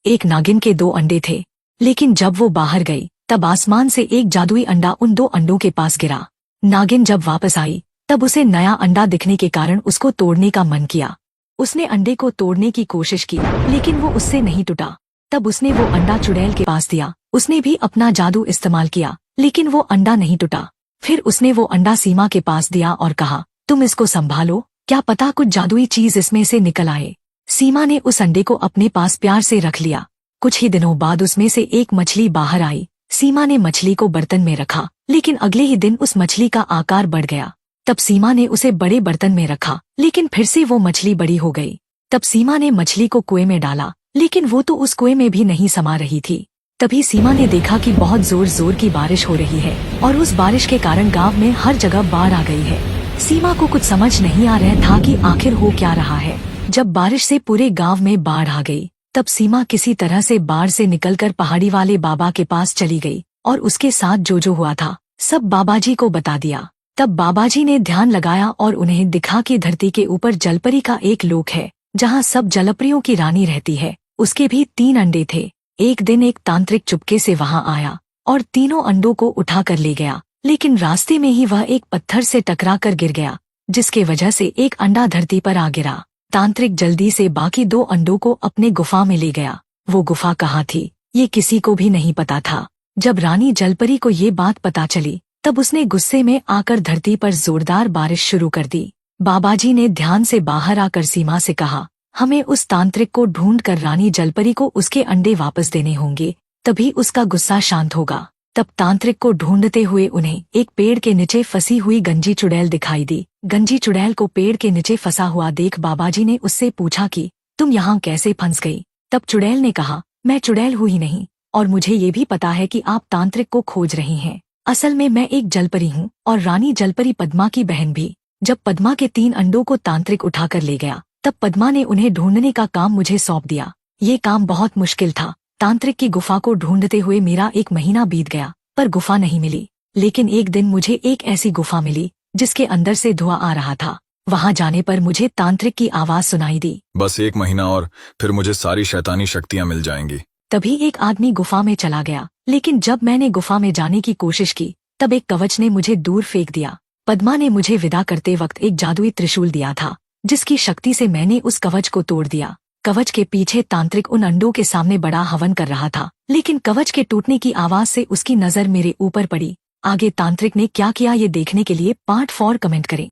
एक नागिन के 2 अंडे थे, लेकिन जब वो बाहर गई तब आसमान से एक जादुई अंडा उन 2 अंडों के पास गिरा। नागिन जब वापस आई तब उसे नया अंडा दिखने के कारण उसको तोड़ने का मन किया। उसने अंडे को तोड़ने की कोशिश की, लेकिन वो उससे नहीं टूटा। तब उसने वो अंडा चुड़ैल के पास दिया। उसने भी अपना जादू इस्तेमाल किया, लेकिन वो अंडा नहीं टूटा। फिर उसने वो अंडा सीमा के पास दिया और कहा, तुम इसको संभालो, क्या पता कुछ जादुई चीज इसमें से निकल आए। सीमा ने उस अंडे को अपने पास प्यार से रख लिया। कुछ ही दिनों बाद उसमें से एक मछली बाहर आई। सीमा ने मछली को बर्तन में रखा, लेकिन अगले ही दिन उस मछली का आकार बढ़ गया। तब सीमा ने उसे बड़े बर्तन में रखा, लेकिन फिर से वो मछली बड़ी हो गई। तब सीमा ने मछली को कुएं में डाला, लेकिन वो तो उस कुएं में भी नहीं समा रही थी। तभी सीमा ने देखा कि बहुत जोर जोर की बारिश हो रही है और उस बारिश के कारण गांव में हर जगह बाढ़ आ गई है। सीमा को कुछ समझ नहीं आ रहा था कि आखिर हो क्या रहा है। जब बारिश से पूरे गांव में बाढ़ आ गई तब सीमा किसी तरह से बाढ़ से निकलकर पहाड़ी वाले बाबा के पास चली गई और उसके साथ जो हुआ था सब बाबाजी को बता दिया। तब बाबाजी ने ध्यान लगाया और उन्हें दिखा कि धरती के ऊपर जलपरी का एक लोक है जहाँ सब जलपरियों की रानी रहती है। उसके भी 3 अंडे थे। एक दिन एक तांत्रिक चुपके से वहां आया और तीनों अंडों को उठा कर ले गया, लेकिन रास्ते में ही वह एक पत्थर से टकरा कर गिर गया, जिसके वजह से एक अंडा धरती पर आ गिरा। तांत्रिक जल्दी से बाकी 2 अंडों को अपने गुफा में ले गया। वो गुफा कहाँ थी ये किसी को भी नहीं पता था। जब रानी जलपरी को ये बात पता चली तब उसने गुस्से में आकर धरती पर जोरदार बारिश शुरू कर दी। बाबाजी ने ध्यान से बाहर आकर सीमा से कहा, हमें उस तांत्रिक को ढूंढ कर रानी जलपरी को उसके अंडे वापस देने होंगे, तभी उसका गुस्सा शांत होगा। तब तांत्रिक को ढूंढते हुए उन्हें एक पेड़ के नीचे फंसी हुई गंजी चुड़ैल दिखाई दी। गंजी चुड़ैल को पेड़ के नीचे फंसा हुआ देख बाबाजी ने उससे पूछा कि तुम यहाँ कैसे फंस गई। तब चुड़ैल ने कहा, मैं चुड़ैल हूँ ही नहीं, और मुझे ये भी पता है कि आप तांत्रिक को खोज रही हैं। असल में मैं एक जलपरी हूँ और रानी जलपरी पद्मा की बहन भी। जब पद्मा के 3 अंडों को तांत्रिक उठाकर ले गया तब पद्मा ने उन्हें ढूंढने का काम मुझे सौंप दिया। ये काम बहुत मुश्किल था। तांत्रिक की गुफा को ढूंढते हुए मेरा 1 महीना बीत गया, पर गुफा नहीं मिली। लेकिन एक दिन मुझे एक ऐसी गुफा मिली जिसके अंदर से धुआं आ रहा था। वहां जाने पर मुझे तांत्रिक की आवाज सुनाई दी, बस 1 महीना और फिर मुझे सारी शैतानी शक्तियां मिल जाएंगी। तभी एक आदमी गुफा में चला गया, लेकिन जब मैंने गुफा में जाने की कोशिश की तब एक कवच ने मुझे दूर फेंक दिया। पद्मा ने मुझे विदा करते वक्त एक जादुई त्रिशूल दिया था, जिसकी शक्ति से मैंने उस कवच को तोड़ दिया। कवच के पीछे तांत्रिक उन अंडों के सामने बड़ा हवन कर रहा था, लेकिन कवच के टूटने की आवाज से उसकी नजर मेरे ऊपर पड़ी। आगे तांत्रिक ने क्या किया ये देखने के लिए पार्ट 4 कमेंट करें।